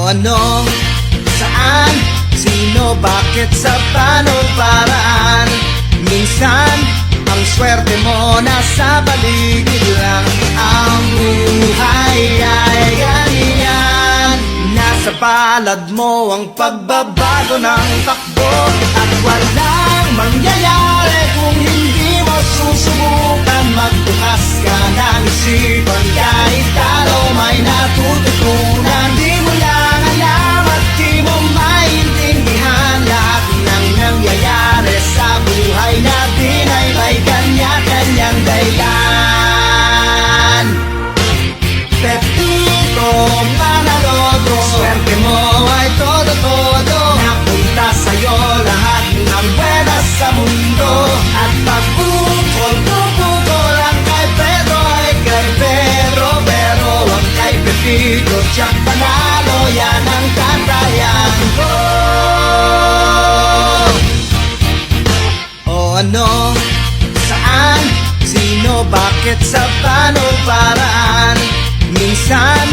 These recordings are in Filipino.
O ano, saan, sino, bakit, sa paano, paraan. Minsan, ang swerte mo nasa paligid lang. Ang buhay ay ganyan, nasa palad mo ang pagbabago ng takbo. At walang mangyayari kung hindi mo susubukan. Magbukas ka ng isipan, kahit talo may natututunan. Di mo lang alam at di mo maintindihan, lahat ng nangyayari sa buhay natin ay may kanya-kanyang dahilan. Pepito Manaloto, swerte mo ay todo-todo. Napunta sa'yo lahat ng buenas sa mundo. At pagpupol ang kay Pedro ay kay Pedro, pero ang kay Pepito tiyak panalo, yan ang tatayan ko. O ano, saan, sino, bakit, sa paano, paraan. Minsan,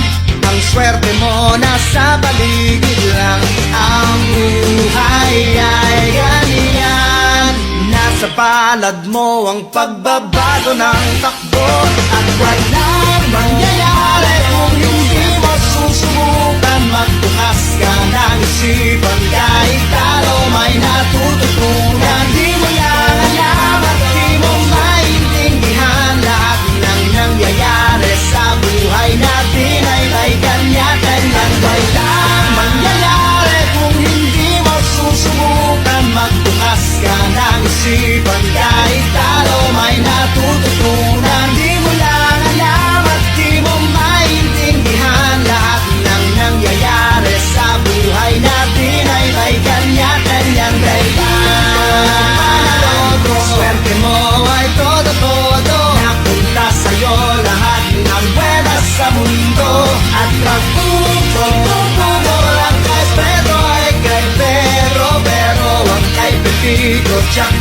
ang swerte mo nasa paligid lang. Ang buhay ay ganyan, nasa palad mo ang pagbabago ng takbo. At walang mangyayari kung hindi mo susubukan. Magbukas ka ng isipan, kahit talo may natututunan. Di mo lang alam at di mo maintindihan, lahat ng nangyayari sa buhay natin ay may kanya-kanyang dahilan. Mangyayari kung hindi mo susubukan. Magbukas ka ng isipan, kahit talo may natututunan. Di mo lang alam at di mo maintindihan, lahat ng nangyayari sa buhay natin ay may kanya-kanyang dahilan. Manaloto, swerte mo ay todo-todo. Napunta sa'yo lahat ng buenas sa mundo. At pagpupol ang kay Pedro ay kay Pedro, pero ang kay Pepito tiyak